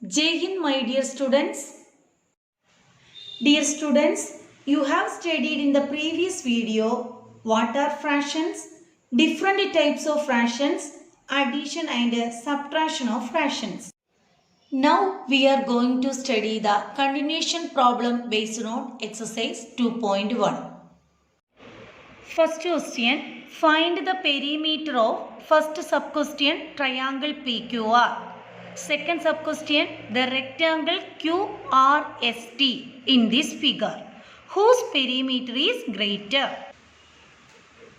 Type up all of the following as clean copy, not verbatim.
Jai Hind, my dear students. Dear students, you have studied in the previous video what are fractions, different types of fractions, addition and subtraction of fractions. Now we are going to study the continuation problem based on exercise 2.1. First question, find the perimeter of first sub-question triangle PQR. Second sub-question, the rectangle QRST in this figure, whose perimeter is greater.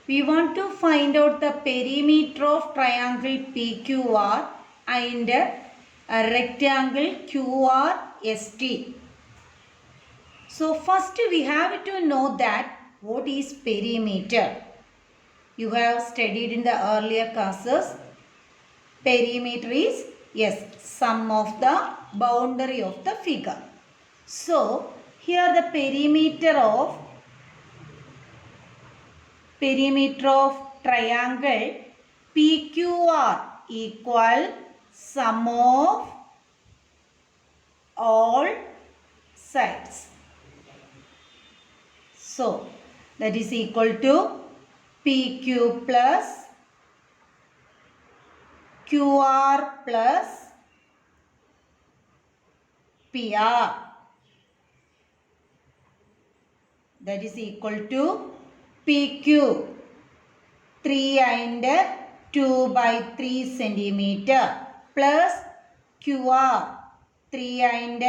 We want to find out the perimeter of triangle PQR and a rectangle QRST. So first we have to know that what is perimeter. You have studied in the earlier classes. Perimeter is, yes, sum of the boundary of the figure. So here the perimeter of triangle PQR equal sum of all sides. So that is equal to PQ plus QR plus PR. That is equal to PQ 3 and 2 by 3 centimeter plus QR 3 and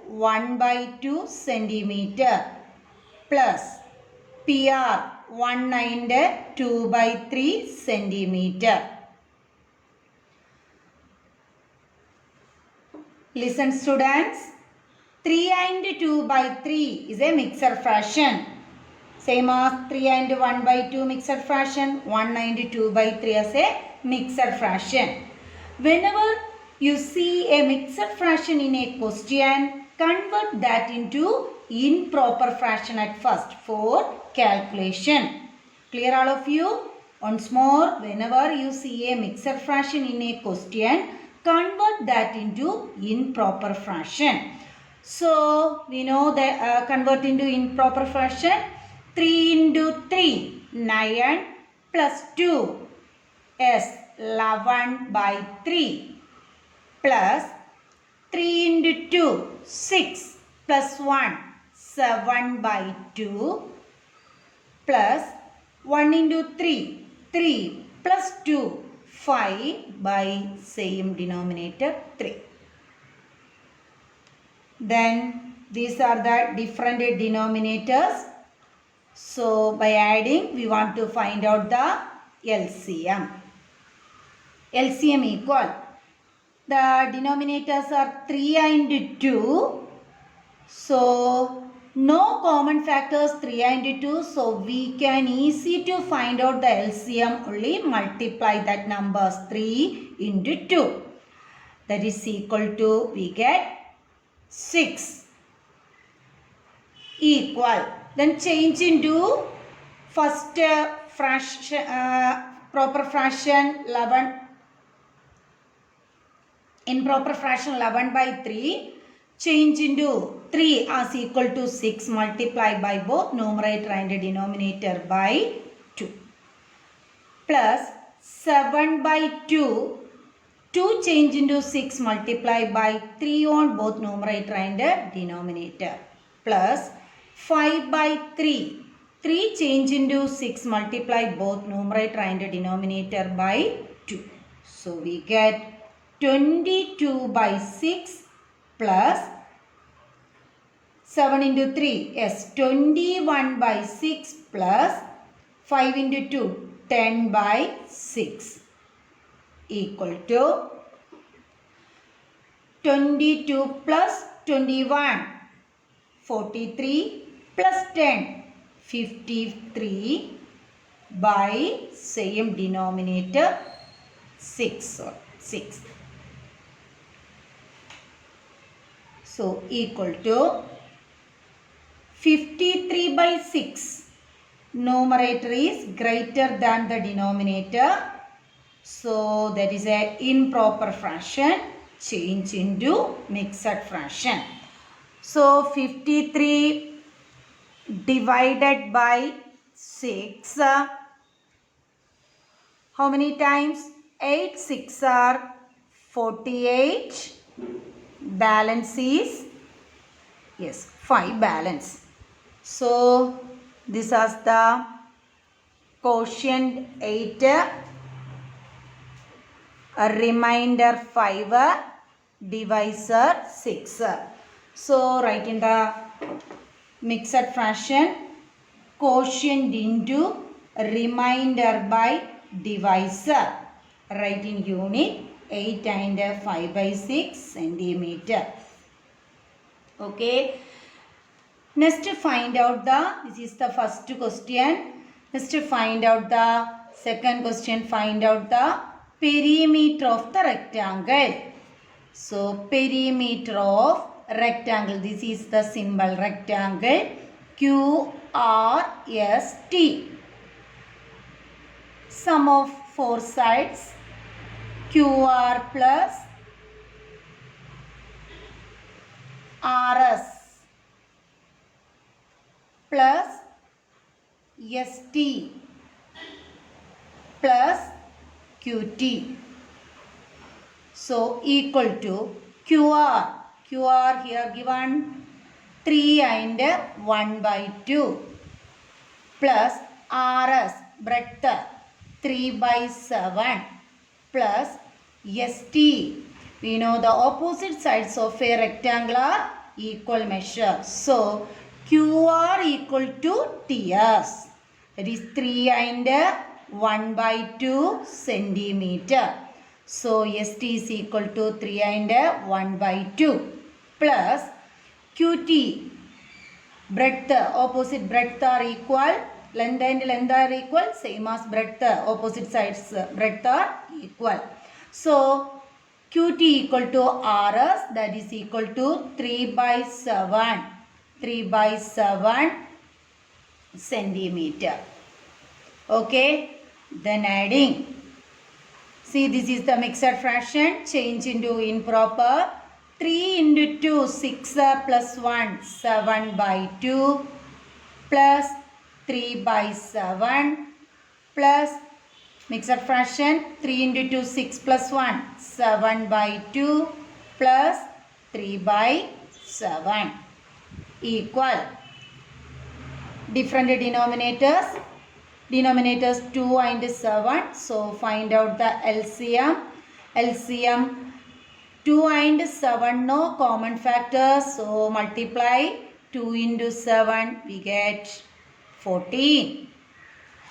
1 by 2 centimeter plus PR 1 and 2 by 3 centimeter. Listen students, 3 and 2 by 3 is a mixed fraction. Same as 3 and 1 by 2 mixed fraction, 1 and 2 by 3 as a mixed fraction. Whenever you see a mixed fraction in a question, convert that into improper fraction at first for calculation. Clear all of you? Once more, whenever you see a mixed fraction in a question, convert that into improper fraction. So, we know that convert into improper fraction. 3 into 3, 9 plus 2 is 11 by 3 plus 3 into 2, 6 plus 1, 7 by 2 plus 1 into 3, 3 plus 2, 5 by same denominator 3. Then these are the different denominators. So by adding we want to find out the LCM. LCM equal. The denominators are 3 and 2. So no common factors 3 and 2. So we can easy to find out the LCM, only multiply that numbers 3 into 2. That is equal to, we get 6 equal. Then change into first fraction, proper fraction 11, improper fraction 11 by 3. Change into 3 as equal to 6, multiply by both numerator and denominator by 2. Plus 7 by 2. 2 change into 6, multiply by 3 on both numerator and denominator. Plus 5 by 3. 3 change into 6, multiply both numerator and denominator by 2. So we get 22 by 6 plus 7 into 3. Yes, 21 by 6 plus 5 into 2. 10 by 6 equal to 22 plus 21. 43 plus 10, 53 by same denominator 6. So equal to 53 by 6. Numerator is greater than the denominator. So that is an improper fraction. change into mixed fraction. So 53 divided by 6. How many times? 8 6 are 48. Balance is, yes, 5 balance. So this is the quotient 8, a remainder 5, divisor 6. So write in the mixed fraction quotient into remainder by divisor. Write in unit 8 and 5 by 6 centimeter. Okay. Next find out this is the first question. Next find out the second question. Find out the perimeter of the rectangle. So perimeter of rectangle. This is the symbol rectangle. QRST. Sum of 4 sides. QR plus RS plus ST plus QT. So equal to QR. QR here given 3 and 1 by 2 plus RS breadth 3 by 7 plus ST. We know the opposite sides of a rectangle are equal measure. So QR equal to TS. That is 3 and 1 by 2 centimeter. So ST is equal to 3 and 1 by 2 plus QT. Breadth, opposite breadth are equal. Length and length are equal. Same as breadth. Opposite sides breadth are equal. So QT equal to RS, that is equal to 3 by 7. 3 by 7 centimeter. Okay. Then adding. See, this is the mixed fraction. Change into improper. 3 into 2, 6 plus 1, 7 by 2 plus 3 by 7 plus mixed fraction 3 into 2, 6 plus 1, 7 by 2 plus 3 by 7 equal. Different denominators. Denominators 2 and 7. So find out the LCM. LCM 2 and 7 no common factors. So multiply 2 into 7 we get 14.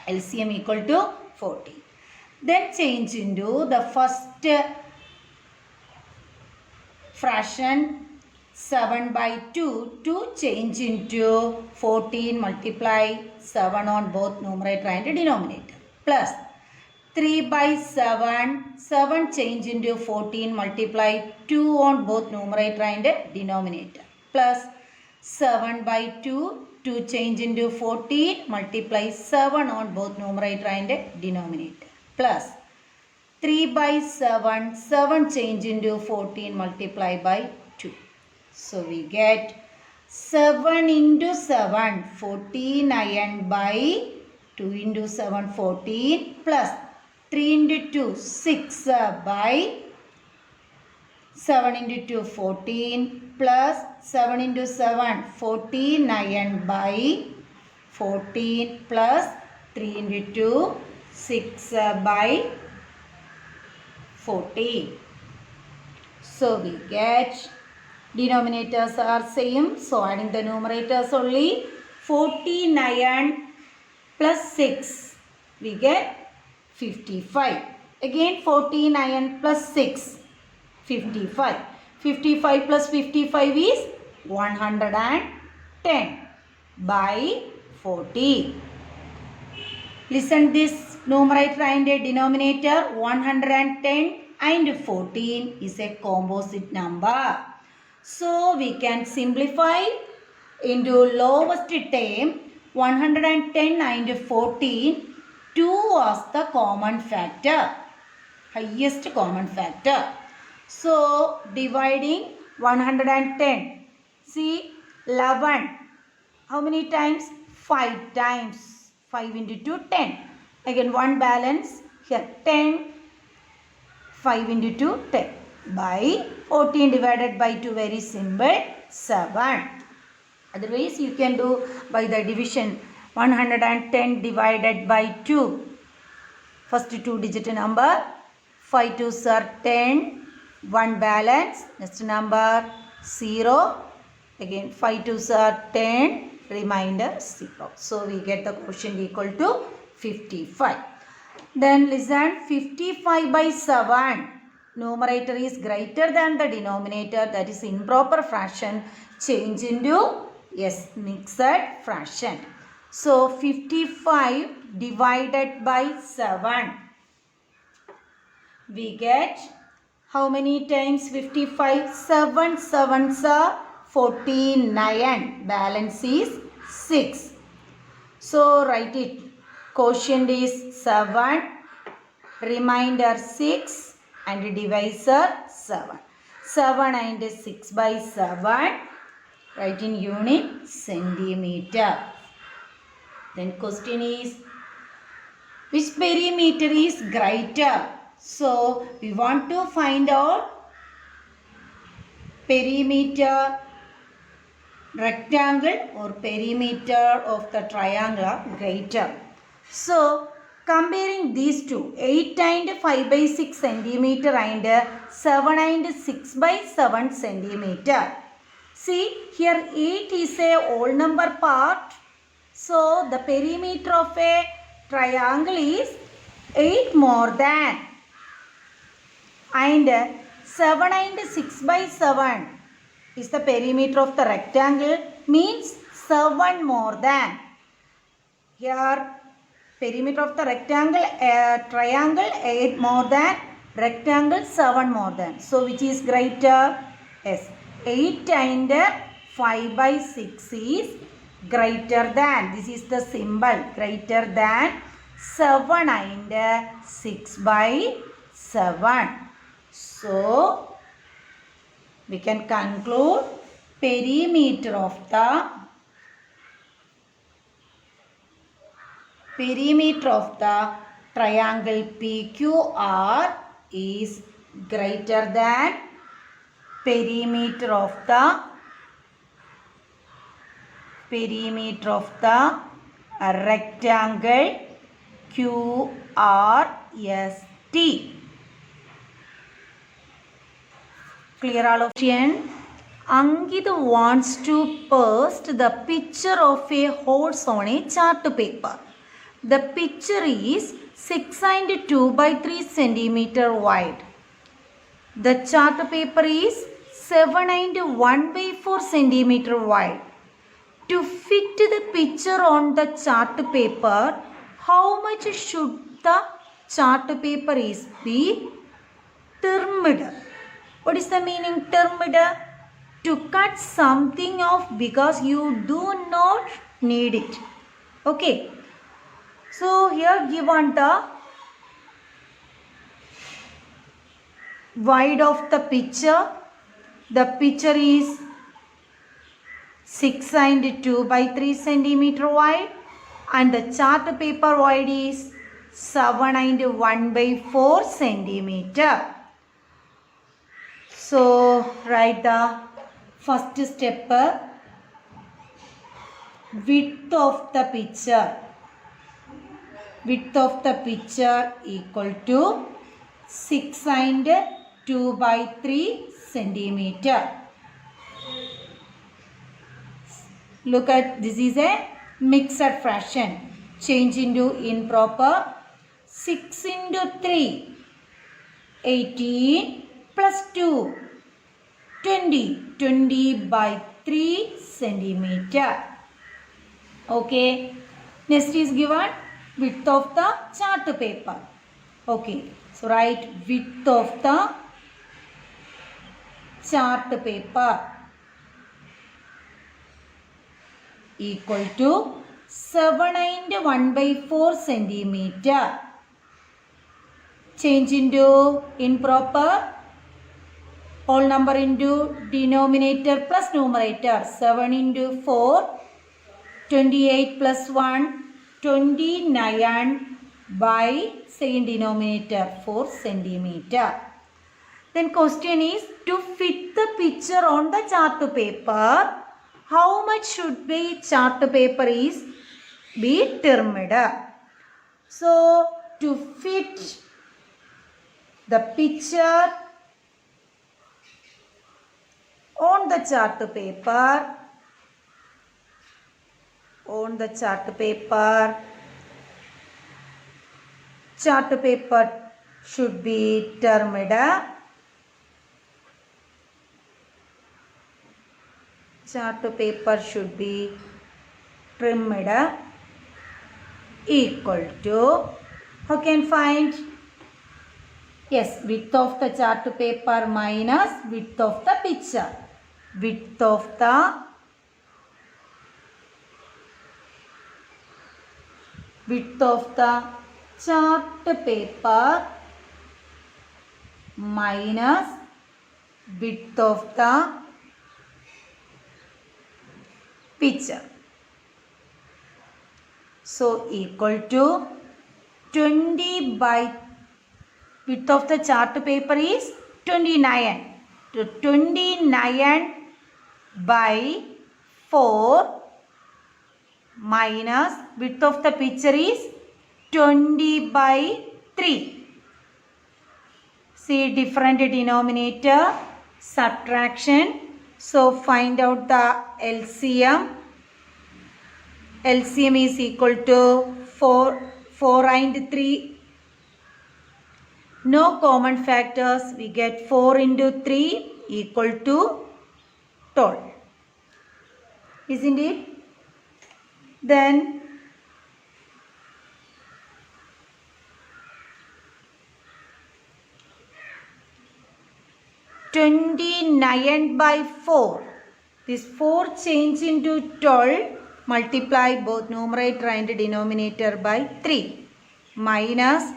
LCM equal to 14. Then change into the first fraction 7 by 2 to change into 14 multiply 7 on both numerator and denominator plus 3 by 7 7 change into 14 multiply 2 on both numerator and denominator plus 7 by 2 2 change into 14 multiply 7 on both numerator and denominator plus 3 by 7 7 change into 14 multiply by 2. So we get 7 into 7 14 iron by 2 into 7 14 plus 3 into 2 6 by 7 into 2 14 plus 7 into 7 14 iron by 14 plus 3 into 2 6 by 14. So we get denominators are same. So adding the numerators only 49 plus 6 we get 55. Again 49 plus 6 55. 55 plus 55 is 110 by 40. Listen this numerator and denominator 110 and 14 is a composite number. So we can simplify into lowest term 110 and 14. 2 was the common factor. Highest common factor. So dividing 110. See 11. How many times? 5 times. 5 into 2, 10. Again one balance here 10. 5 into 2, 10. By 14 divided by 2, very simple, 7. Otherwise you can do by the division 110 divided by 2. First 2 digit number. 5 2s are 10. 1 balance. Next number 0. Again 5 2s are 10. Remainder 0. So we get the quotient equal to 55. Then listen, 55 by 7. Numerator is greater than the denominator, that is improper fraction. Change into, yes, mixed fraction. So 55 divided by 7. We get how many times 55? 7 7s are 49. Balance is 6. So write it. Quotient is 7. Remainder 6. And divisor 7. 7 and 6 by 7. Write in unit centimeter. Then question is, which perimeter is greater? So we want to find out perimeter rectangle or perimeter of the triangle greater. So comparing these two, 8 and 5 by 6 centimeter and 7 and 6 by 7 centimeter. See here 8 is a whole number part. So the perimeter of a triangle is 8 more than, and 7 and 6 by 7 is the perimeter of the rectangle, means 7 more than. Here perimeter of the rectangle, triangle 8 more than, rectangle 7 more than. So which is greater? Yes, 8 and 5 by 6 is greater than, this is the symbol, greater than 7 and 6 by 7. So we can conclude perimeter of the triangle PQR is greater than perimeter of the rectangle QRST. Clear all of you? Ankit wants to paste the picture of a horse on a chart paper. The picture is 6 and 2 by 3 centimeter wide. The chart paper is 7 and 1 by 4 centimeter wide. To fit the picture on the chart paper, how much should the chart paper is be trimmed? What is the meaning trimmed? To cut something off because you do not need it. Okay. So here given the wide of the picture. The picture is 6 and 2 by 3 centimeter wide, and the chart paper wide is 7 and 1 by 4 centimeter. So write the first step, width of the picture. Width of the picture equal to 6 and 2 by 3 centimeter. Look at, this is a mixed fraction. Change into improper. 6 into 3, 18 plus 2, 20. 20 by 3 centimeter. Okay. Next is given width of the chart paper. Okay. So write width of the chart paper equal to 7 and 1 by 4 centimeter. Change into improper. Whole number into denominator plus numerator. 7 into 4, 28 plus 1, 29 by same denominator 4 centimeter. Then question is, to fit the picture on the chart paper, how much should be chart paper is be termed? So to fit the picture on the chart paper, chart paper should be termed. Chart paper should be trimmed equal to, how can find? Yes, width of the chart paper minus width of the picture. Width of the chart paper minus width of the picture. So equal to 20 by width of the chart paper is 29. So 29 by 4 minus width of the picture is 20 by 3. See different denominator, subtraction. So find out the LCM. LCM is equal to 4 and 3. No common factors. We get 4 into 3 equal to 12. Isn't it? Then (29 by 4). This 4 change into 12. Multiply both numerator and denominator by 3. Minus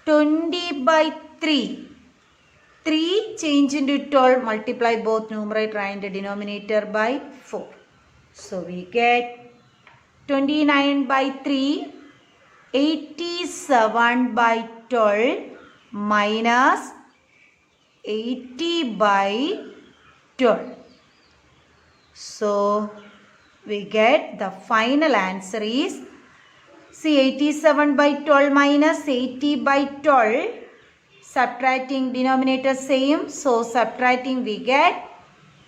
20 by 3. 3 change into 12. Multiply both numerator and denominator by 4. So we get 29 by 3. 87 by 12 minus 80 by 12. So we get the final answer is, see 87 by 12 minus 80 by 12. Subtracting denominator same. So subtracting we get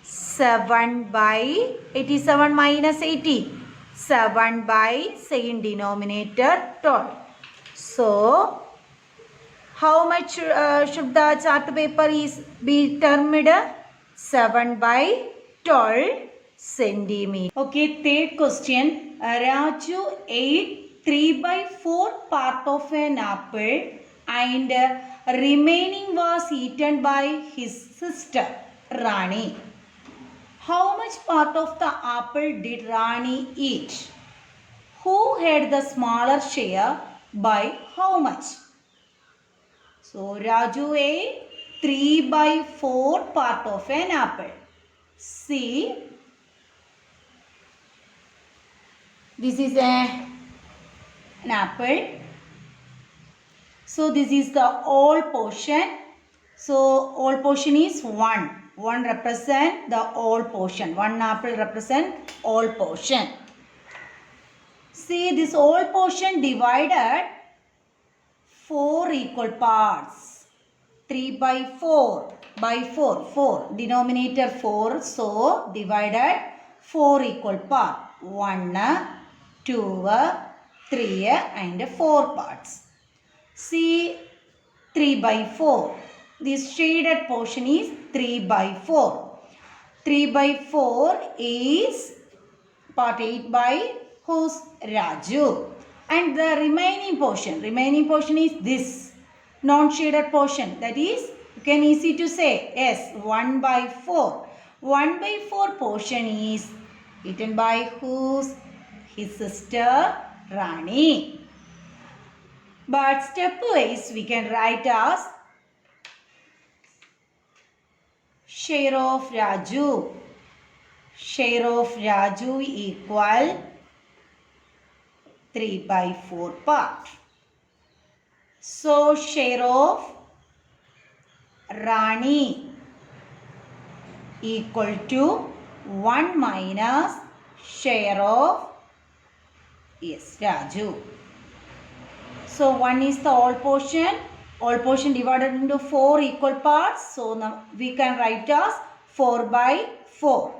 7 by 87 minus 80. 7 by same denominator 12. So how much should the chart paper is be termed? 7 by 12 centimeter. Okay, third question. Raju ate 3 by 4 part of an apple and remaining was eaten by his sister Rani. How much part of the apple did Rani eat? Who had the smaller share by how much? So Raju ate 3 by 4 part of an apple. See, this is an apple. So this is the whole portion. So whole portion is 1. 1 represent the whole portion. 1 apple represent all portion. See, this whole portion divided 4 equal parts. 3 by 4 by 4. 4. Denominator 4. So divided 4 equal part. 1, 2, 3 and 4 parts. See 3 by 4. This shaded portion is 3 by 4. 3 by 4 is part 8 by whose? Raju. And the remaining portion is this non-shaded portion. That is, you can easy to say, yes, 1 by 4. 1 by 4 portion is eaten by whose? His sister Rani. But stepwise we can write as share of Raju. Share of Raju equal 3/4 part. So share of Rani equal to 1 minus share of Raju. So 1 is the all portion divided into 4 equal parts. So now we can write as 4/4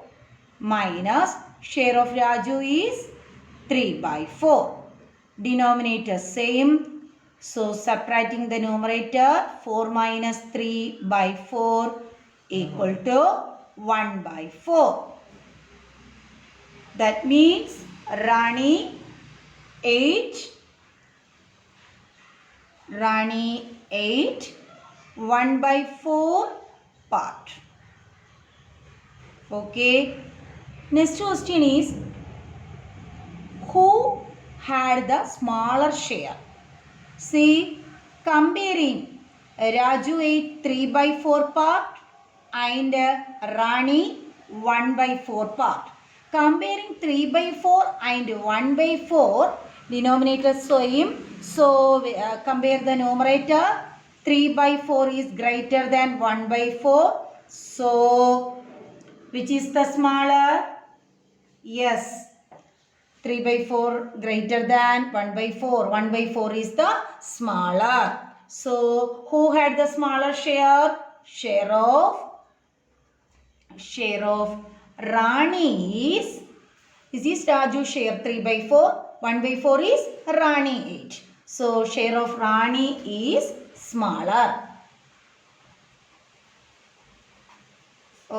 minus share of Raju is 3/4. Denominator same. So subtracting the numerator, 4 minus 3/4 equal to 1/4. That means Rani 8, 1/4 part. Okay. Next question is, who had the smaller share? See, comparing Raju ate 3/4 part and Rani 1/4 part. Comparing 3/4 and 1/4, denominator same. So compare the numerator. 3/4 is greater than 1/4. So which is the smaller? Yes. 3/4 greater than 1/4. 1/4 is the smaller. So who had the smaller share? Share of Rani is, this is Raju share 3/4. 1/4 is Rani 8. So share of Rani is smaller.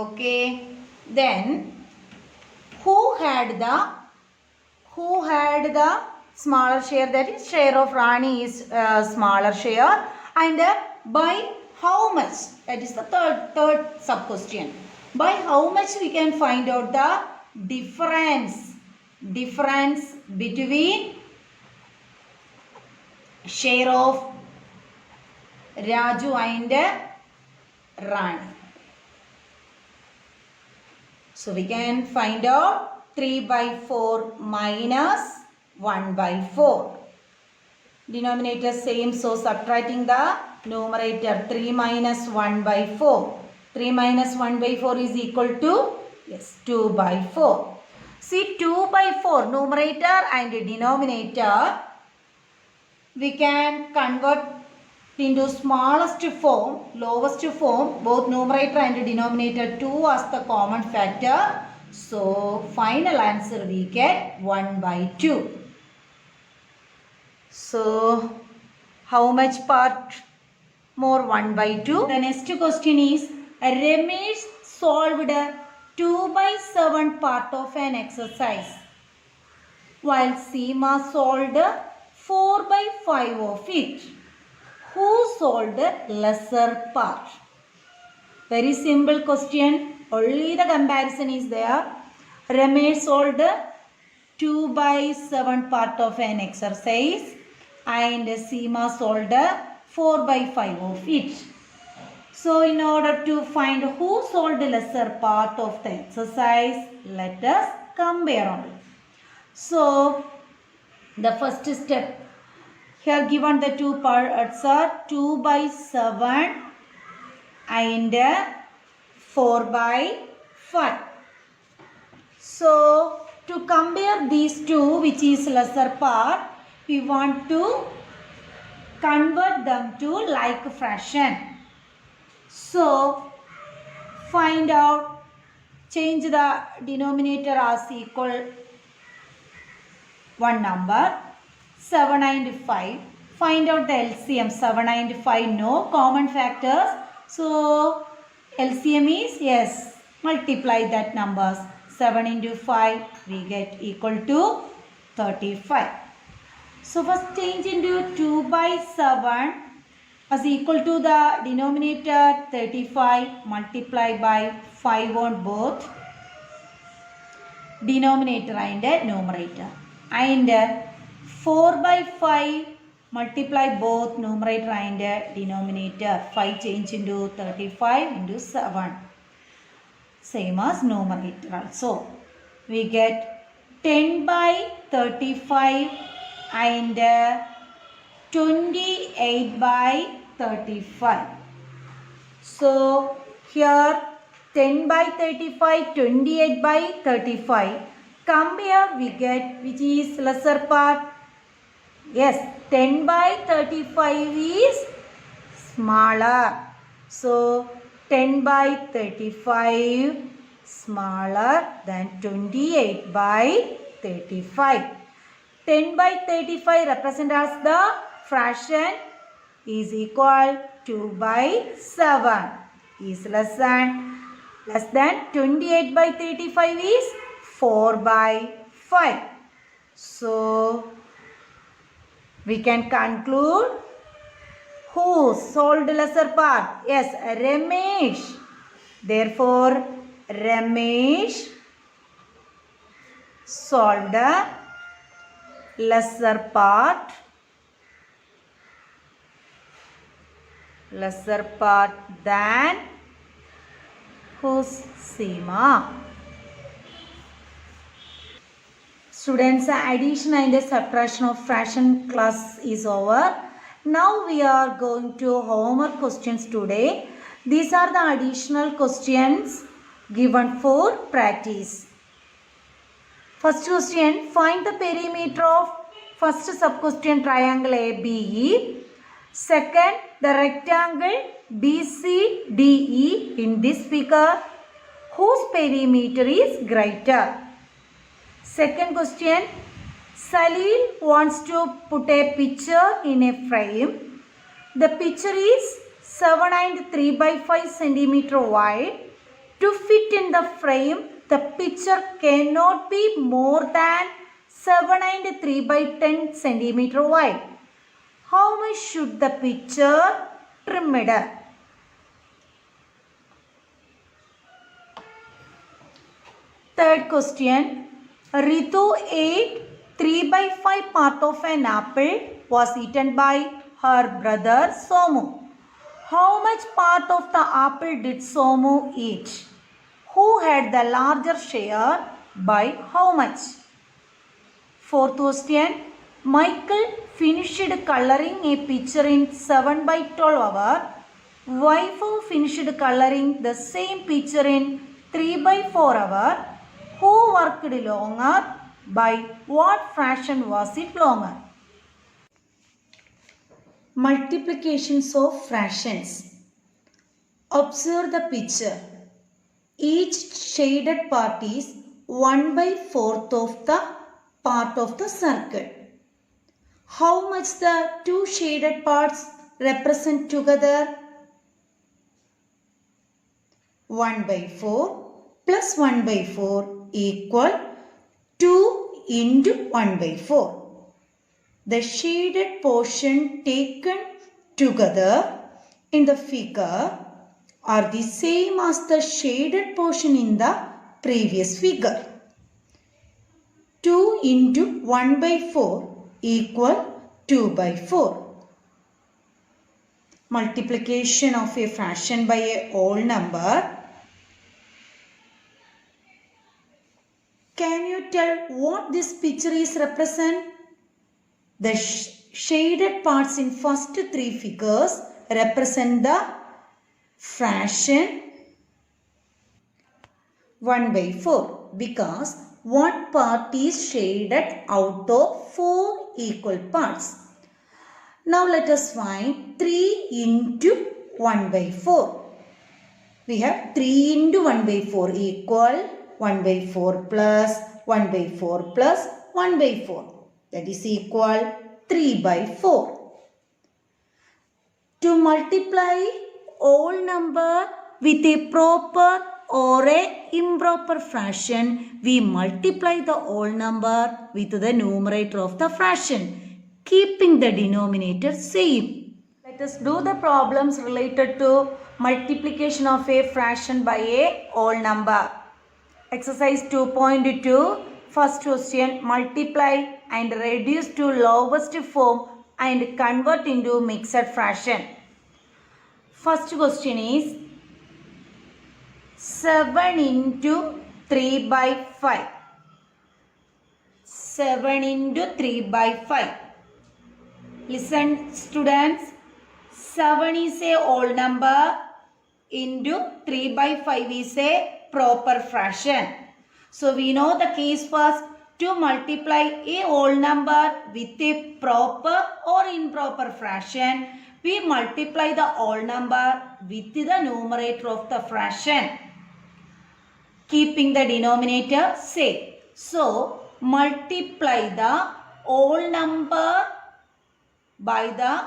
Okay. Then who had the smaller share? That is share of Rani is smaller share, and by how much? That is the third sub question. By how much we can find out the difference between share of Raju and Rani. So we can find out 3/4 minus 1/4. Denominator same, so subtracting the numerator, 3 minus 1/4. 3 minus 1/4 is equal to 2/4. See, 2/4 numerator and denominator we can convert into smallest form, lowest form, both numerator and denominator 2 as the common factor. So final answer we get 1/2. So how much part more? 1/2. The next question is, Ramesh solved 2/7 part of an exercise, while Seema solved 4/5 of it. Who solved lesser part? Very simple question. Only the comparison is there. Ramesh solved 2/7 part of an exercise and Seema solved 4/5 of it. So in order to find who solved the lesser part of the exercise, let us compare only. So the first step, here given the two parts are 2/7 and 4/5. So to compare these two, which is lesser part, we want to convert them to like fraction. So find out, change the denominator as equal one number, 7 and 5. Find out the LCM. 7 and 5 no common factors. So LCM is, yes, multiply that numbers. 7 into 5 we get equal to 35. So first change into 2/7 as equal to the denominator 35 multiply by 5 on both denominator and numerator, and 4/5 multiply both numerator and denominator. 5 change into 35 into 7. same as numerator also. We get 10 by 35 and 28 by 35. So here 10 by 35, 28 by 35. Come here, we get which is lesser part. Yes, 10 by 35 is smaller. So 10 by 35 smaller than 28 by 35. 10 by 35 represent as the fraction is equal 2 by 7 is less than 28 by 35 is 4 by 5. So we can conclude who solved lesser part? Yes, Ramesh. Therefore, Ramesh solved the lesser part than whose Seema. Students, addition and subtraction of fraction class is over. Now we are going to homework questions today. These are the additional questions given for practice. First question, find the perimeter of first sub-question triangle ABE. Second, the rectangle BCDE in this figure, whose perimeter is greater. Second question, Salil wants to put a picture in a frame. The picture is 7 and 3 by 5 centimeter wide. To fit in the frame, the picture cannot be more than 7 and 3 by 10 centimeter wide. How much should the picture trimmed? Third question, Ritu ate 3 by 5 part of an apple was eaten by her brother Somu. How much part of the apple did Somu eat? Who had the larger share by how much? Fourth question, Michael finished coloring a picture in 7 by 12 hours. Wife finished coloring the same picture in 3 by 4 hours. Who worked longer? By what fraction was it longer? Multiplications of fractions. Observe the picture. Each shaded part is 1 by 4th of the part of the circle. How much the two shaded parts represent together? 1 by 4 plus 1 by 4 equal 2 into 1 by 4. The shaded portion taken together in the figure are the same as the shaded portion in the previous figure. 2 into 1 by 4 equal 2 by 4. Multiplication of a fraction by a whole number. Can you tell what this picture is represent? The shaded parts in first three figures represent the fraction 1 by 4 because one part is shaded out of 4 equal parts. Now let us find 3 into 1 by 4. We have 3 into 1 by 4 equal 1 by 4 plus 1 by 4 plus 1 by 4. That is equal 3 by 4. To multiply whole number with a proper or a improper fraction, we multiply the whole number with the numerator of the fraction, keeping the denominator same. Let us do the problems related to multiplication of a fraction by a whole number. Exercise 2.2. First question, multiply and reduce to lowest form and convert into mixed fraction. First question is 7 into 3 by 5. 7 into 3 by 5. Listen students, 7 is a whole number into 3 by 5 is a proper fraction. So we know the case first, to multiply a whole number with a proper or improper fraction, we multiply the whole number with the numerator of the fraction, keeping the denominator same. So multiply the whole number by the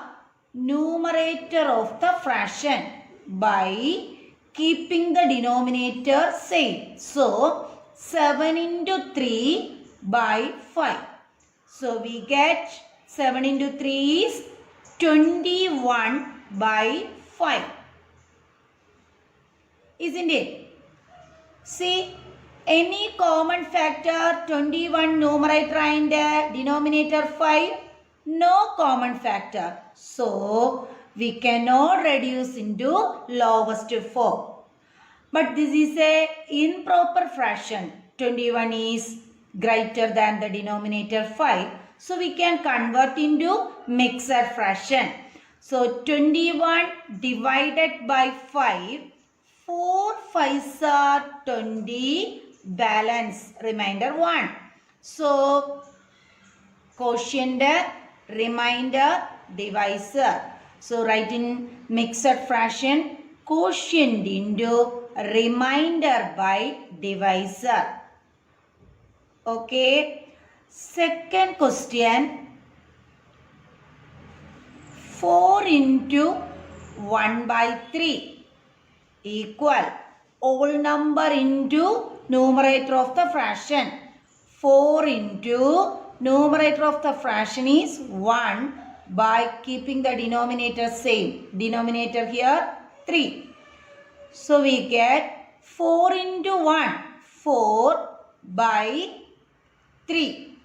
numerator of the fraction by keeping the denominator same. So 7 into 3 by 5. So we get 7 into 3 is 21 by 5. Isn't it? See, any common factor 21 numerator and denominator 5? No common factor. So we cannot reduce into lowest form. But this is a improper fraction. 21 is greater than the denominator 5. So we can convert into mixed fraction. So 21 divided by 5. 4 5s are 20. Balance remainder 1. So quotient, remainder, divisor. So write in mixed fraction, quotient into remainder by divisor. Okay. Second question. 4 into 1 by 3 equal whole number into numerator of the fraction. 4 into numerator of the fraction is 1 by keeping the denominator same. Denominator here 3. So we get 4 into 1. 4 by 3.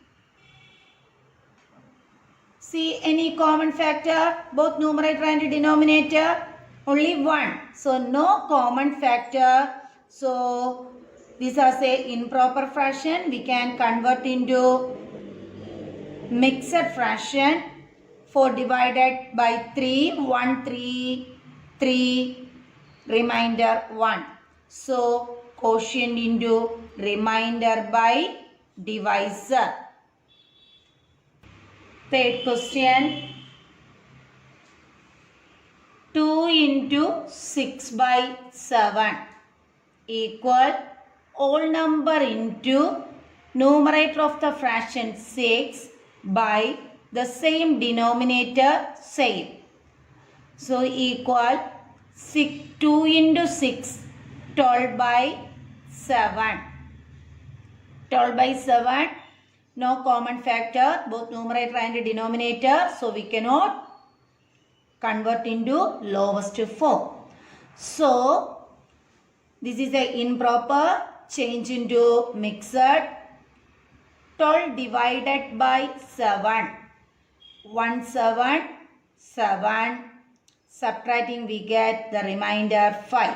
See any common factor? Both numerator and denominator? Only 1. So no common factor. So this is a improper fraction. We can convert into mixed fraction. 4 divided by 3. 1, 3, 3. Remainder 1. So quotient into remainder by divisor. Third question. 2 into 6 by 7 equal whole number into numerator of the fraction 6 by the same denominator same. So equal 2 into 6, 12 by 7. 12 by 7, no common factor, both numerator and denominator. So we cannot convert into lowest form. So this is a improper, change into mixed. 12 divided by 7. 1, 7, 7. Subtracting we get the remainder 5.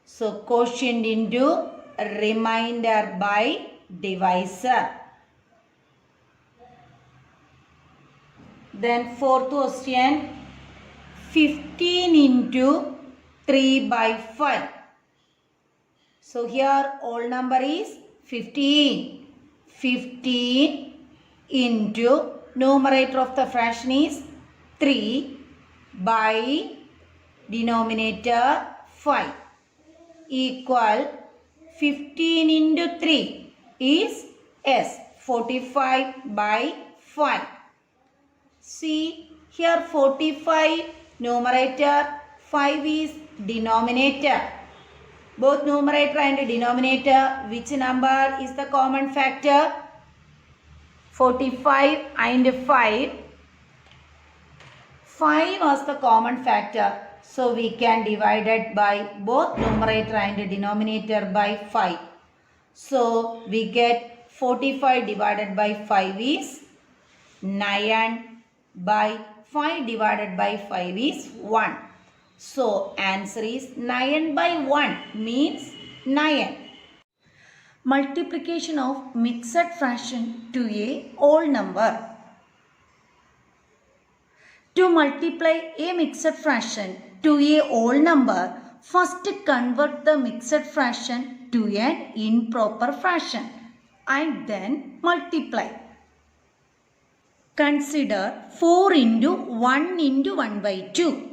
So quotient into remainder by divisor. Then fourth question. 15 into 3 by 5. So here whole number is 15. 15 into numerator of the fraction is 3 by denominator 5 equal 15 into 3 is 45 by 5. See here 45 numerator, 5 is denominator. Both numerator and denominator, which number is the common factor? 45 and 5. 5 was the common factor. So we can divide it by both numerator and denominator by 5. So we get 45 divided by 5 is 9 by 5 divided by 5 is 1. So answer is 9 by 1 means 9. Multiplication of mixed fraction to a whole number. To multiply a mixed fraction to a whole number, first convert the mixed fraction to an improper fraction and then multiply. Consider 4 into 1 into 1 by 2.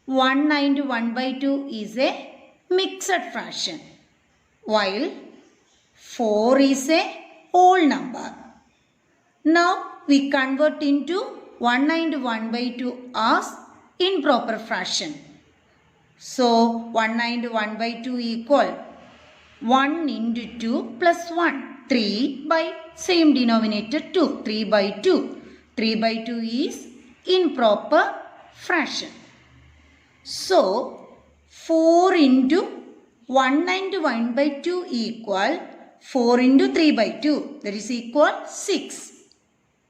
1 into 1 by 2 is a mixed fraction, while 4 is a whole number. Now we convert into 1 into 1 by 2 as improper fraction. So 1 into 1 by 2 equal 1 into 2 plus 1. 3 by same denominator 2. 3 by 2. 3 by 2 is improper fraction. So 4 into 1 into 1 by 2 equal 4 into 3 by 2. That is equal 6.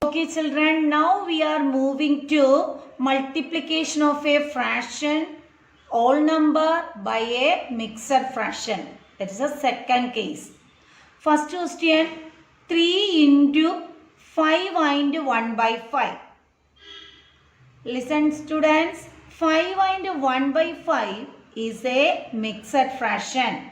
Okay children, now we are moving to multiplication of a fraction whole number by a mixed fraction. That is the second case. First question, 3 into 5 into 1 by 5. Listen students, 5 into 1 by 5 is a mixed fraction.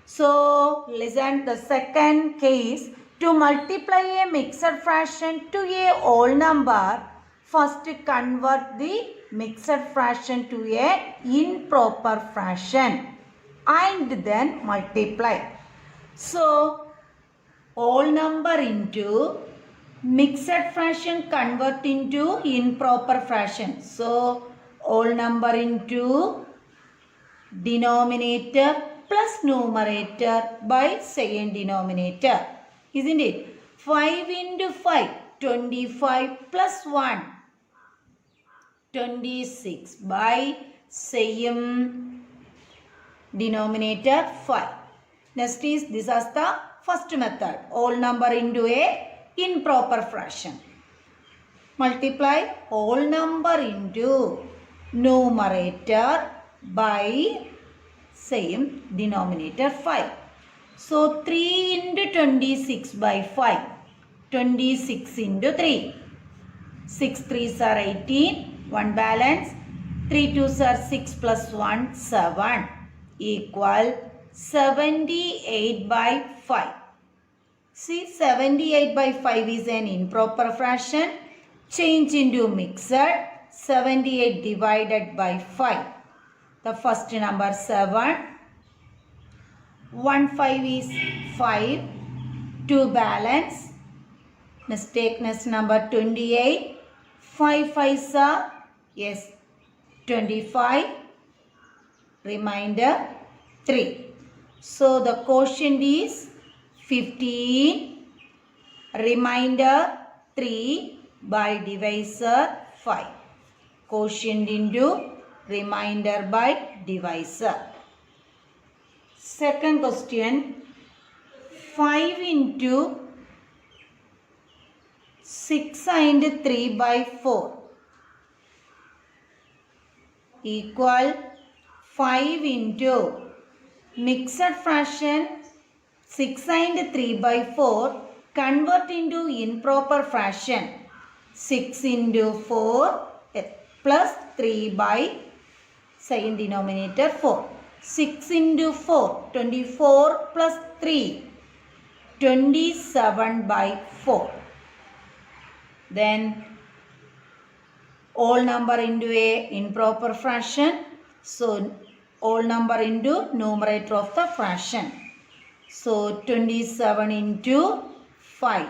So listen, the second case, to multiply a mixed fraction to a whole number, first convert the mixed fraction to a improper fraction and then multiply. So whole number into mixed fraction convert into improper fraction. So whole number into denominator plus numerator by second denominator. Isn't it? 5 into 5, 25 plus 1, 26 by same denominator 5. Next is, this is the first method, whole number into a improper fraction. Multiply whole number into numerator by same denominator 5. So 3 into 26 by 5. 26 into 3. 6 3s are 18. 1 balance. 3 2s are 6 plus 1, 7. Equal 78 by 5. See, 78 by 5 is an improper fraction. Change into mixed. 78 divided by 5. The first number 7. 1 5 is 5. 2 balance. Mistake next number 28. 5 5s are, yes, 25. Remainder 3. So the quotient is 15. Remainder 3 by divisor 5. Quotient into remainder by divisor. Second question, 5 into 6 and 3 by 4 equal 5 into mixed fraction 6 and 3 by 4 convert into improper fraction 6 into 4 plus 3 by second denominator 4. 6 into 4, 24 plus 3, 27 by 4. Then whole number into a improper fraction. So whole number into numerator of the fraction. So 27 into 5.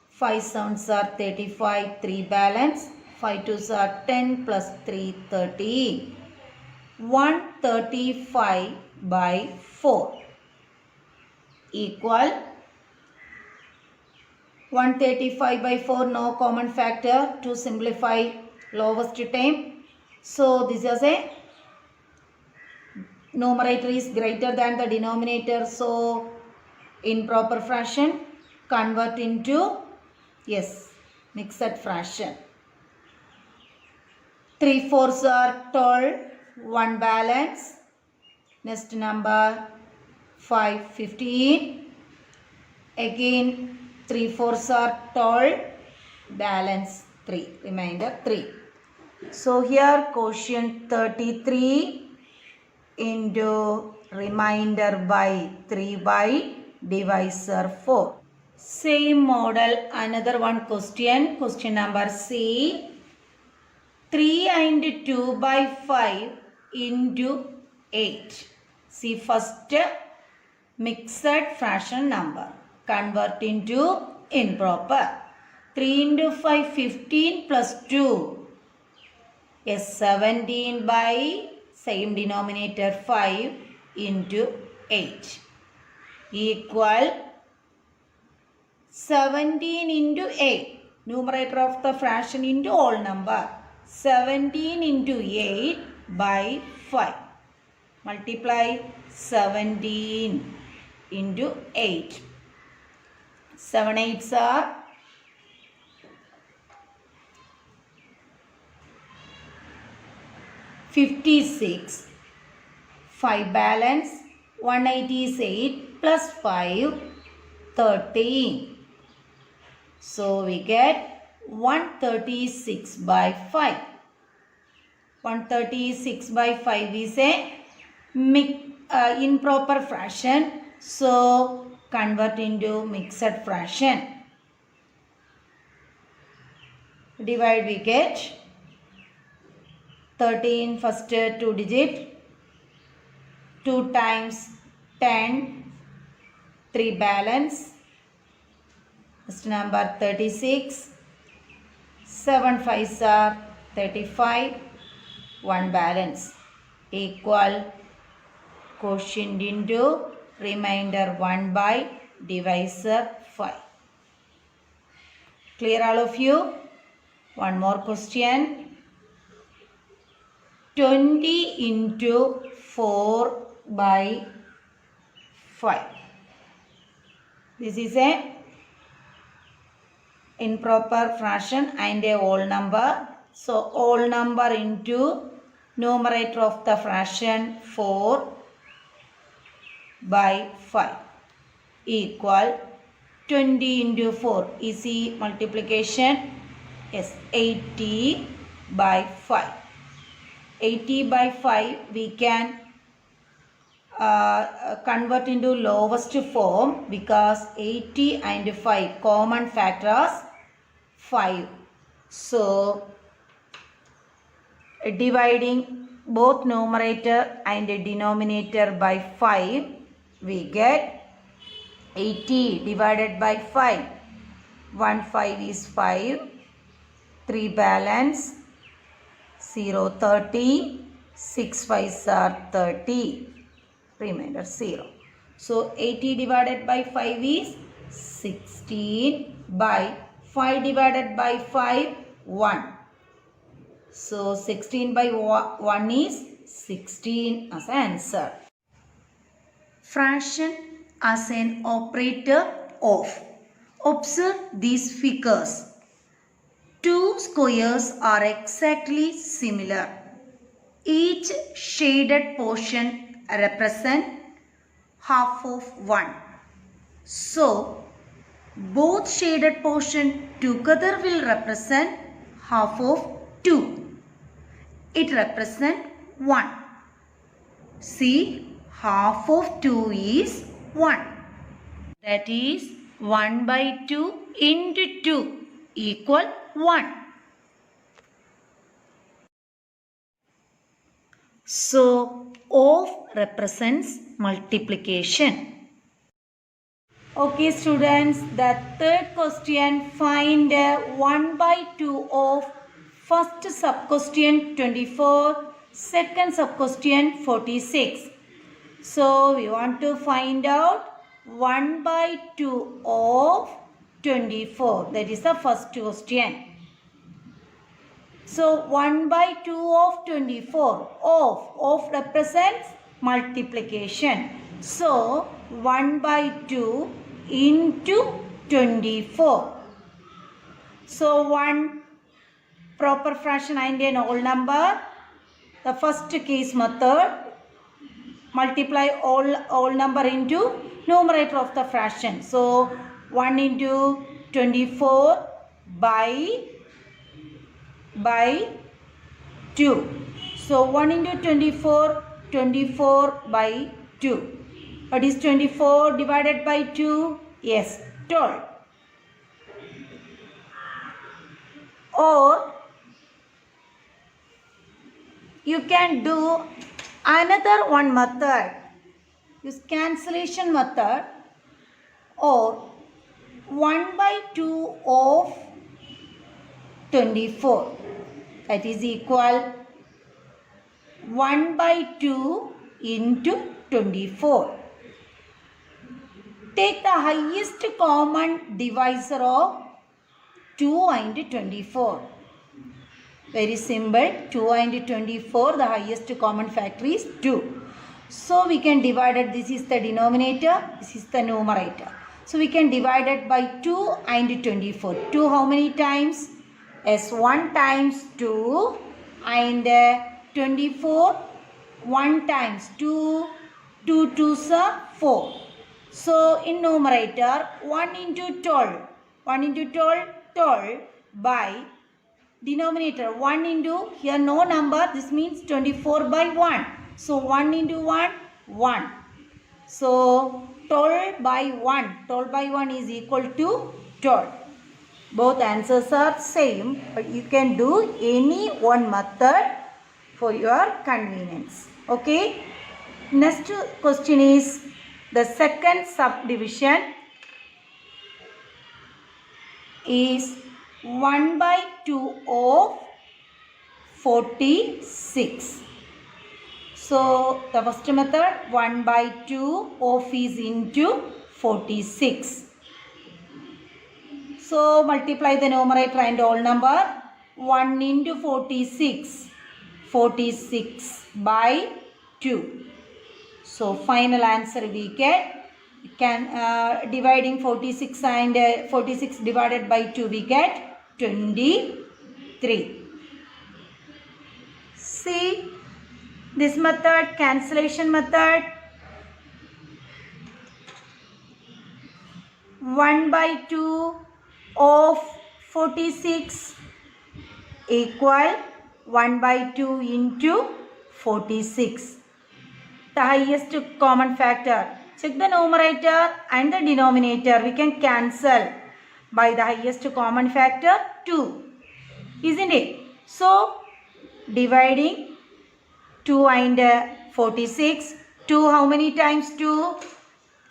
5 sevens are 35, 3 balance. 5 twos are 10 plus 3, 30. 135 by 4 equal 135 by 4, no common factor to simplify lowest time. So this is a numerator is greater than the denominator. So improper fraction convert into, yes, mixed fraction. 3 4s are 12. 1 balance. Next number 5, 15. Again 3 fours are 12. Balance 3. Remainder 3. So here quotient 33 into remainder by 3 by divisor 4. Same model, another one question. Question number C. 3 and 2 by 5 into 8. See first mixed fraction number. Convert into improper. 3 into 5, 15 plus 2 is 17 by same denominator 5 into 8 equal 17 into 8. Numerator of the fraction into whole number. 17 into 8 by 5. Multiply 17 into 8. 7 8s are 56. 5 balance. 188 plus 5, 13. So we get 136 by 5. 136 by 5 is a improper fraction. So convert into mixed fraction. Divide, we get 13 first 2 digit. 2 times 10. 3 balance. Next number 36. 7 5s are 35. 1 balance. Equal quotient into remainder 1 by divisor 5. Clear all of you? One more question. 20 into 4 by 5. This is a improper fraction and a whole number. So whole number into numerator of the fraction 4 by 5 equal 20 into 4. Easy multiplication. Yes, 80 by 5. 80 by 5 we can convert into lowest form because 80 and 5 common factors 5. So dividing both numerator and denominator by 5 we get 80 divided by 5. 1 5 is 5. 3 balance. 0 30. 6 5s are 30. Remainder 0. So 80 divided by 5 is 16 by 5 divided by 5 1. So 16 by 1 is 16 as answer. Fraction as an operator of. Observe these figures. Two squares are exactly similar. Each shaded portion represents half of one. So, both shaded portion together will represent half of 2. It represents 1. See, half of 2 is 1. That is 1 by 2 into 2 equal 1. So, of represents multiplication. Okay students, the third question, find 1 by 2 of first sub-question 24, second sub-question 46. So, we want to find out 1 by 2 of 24. That is the first question. So 1 by 2 of 24. Of represents multiplication. So 1 by 2 into 24. So 1 proper fraction and an whole number. The first case method. multiply all number into numerator of the fraction. So 1 into 24 by 2. So 1 into 24, 24 by 2. What is 24 divided by 2? Yes, 12. Or you can do another one method. Use cancellation method, or 1 by 2 of 24. That is equal 1 by 2 into 24. Take the highest common divisor of 2 and 24. Very simple. 2 and 24, the highest common factor is 2. So we can divide it. This is the denominator, this is the numerator. So we can divide it by 2 and 24. 2 how many times? Yes, 1 times 2, and 24 1 times 2, 2 2s are 4. So in numerator 1 into 12, 1 into 12, 12 by denominator 1 into, here no number, this means 24 by 1. So 1 into 1, 1. So 12 by 1, 12 by 1 is equal to 12. Both answers are same, but you can do any one method for your convenience. Okay. Next question is the second subdivision is 1 by 2 of 46. So the first method, 1 by 2 of is into 46. So multiply the numerator and all number. 1 into 46, 46 by 2. So final answer we get. Dividing 46 and 46 divided by 2, we get 23. See this method, cancellation method. 1 by 2 of 46 equal 1 by 2 into 46. The highest common factor. Check the numerator and the denominator. We can cancel by the highest common factor 2. Isn't it? So dividing 2 and 46. 2 how many times 2?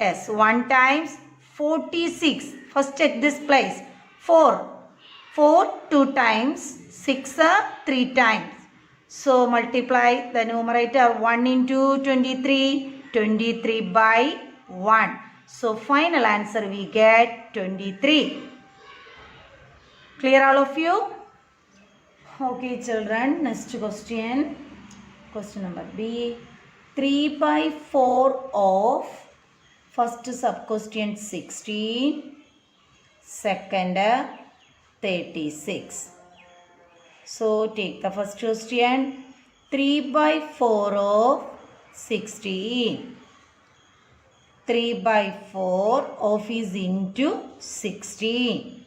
Yes, 1 times 46. First check this place. 4. 4 2 times. 6 3 times. So multiply the numerator. 1 into 23. 23 by 1. So final answer we get 23. Clear all of you? Okay children, next question. Question number B. 3 by 4 of first sub question 16, second 36. So take the first question. 3 by 4 of 16. 3 by 4 of is into 16.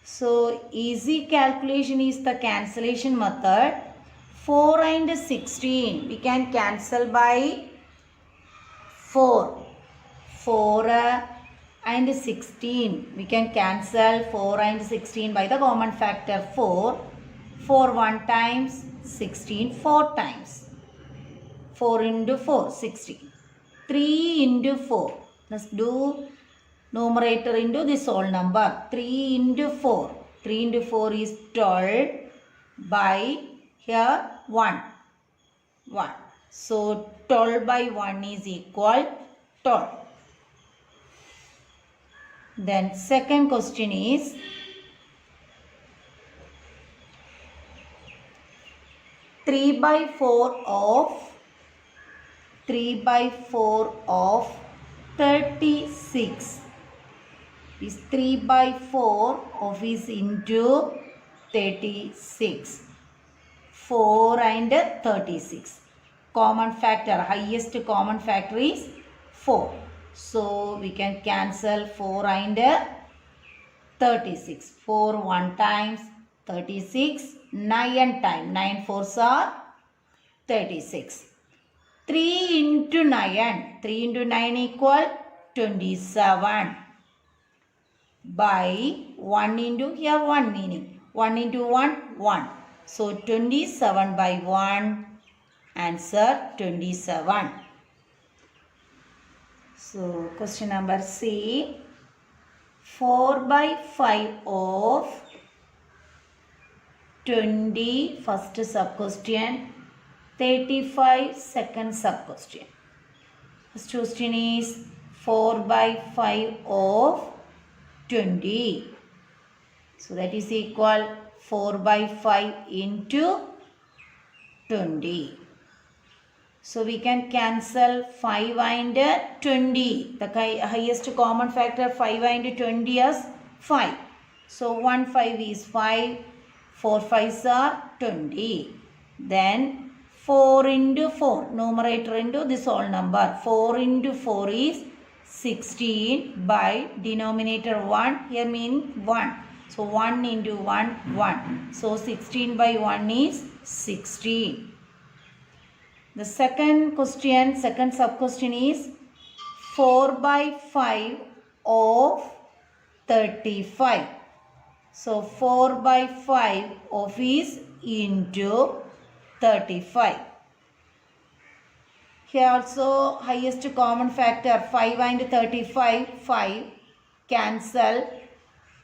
So easy calculation is the cancellation method. 4 and 16 we can cancel by 4. 4 and 16 we can cancel 4 and 16 by the common factor 4. 4 1 times, 16 4 times. 4 into 4, 16. 3 into 4. Let's do numerator into this whole number. 3 into 4. 3 into 4 is 12 by here 1. 1. So 12 by 1 is equal 12. Then second question is 3 by 4 of 36 is 3 by 4 of is into 36. 4 and 36. common factor, highest common factor is 4. So we can cancel 4 and 36. 4 1 times 36, 9 times 9 4s are 36. 3 into 9, 3 into 9 equal 27 by 1 into, here 1 meaning, 1 into 1, 1. So 27 by 1, answer 27. So question number C, 4 by 5 of 20, first sub question, 35 second sub question. First question is 4 by 5 of 20. So that is equal 4 by 5 into 20. So we can cancel 5 and 20. The highest common factor 5 and 20 is 5. So 1 5 is 5. 4 5s are 20. Then 4 into 4. Numerator into this whole number. 4 into 4 is 16 by denominator 1. Here meaning 1. So 1 into 1, 1. So 16 by 1 is 16. The second question, second sub question is 4 by 5 of 35. So 4 by 5 of is into 35. Here also highest common factor 5 and 35, 5. Cancel.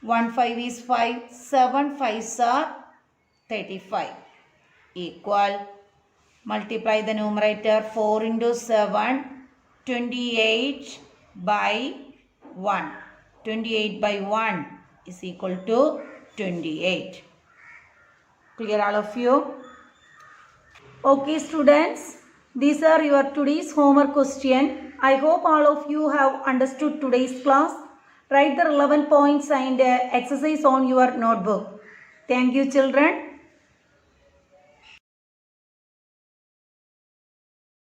1 5 is 5. 7 5s are 35. Equal. Multiply the numerator 4 into 7, 28 by 1. 28 by 1 is equal to 28. Clear all of you? Okay students, these are your today's homework question. I hope all of you have understood today's class. Write the relevant points and exercise on your notebook. Thank you children.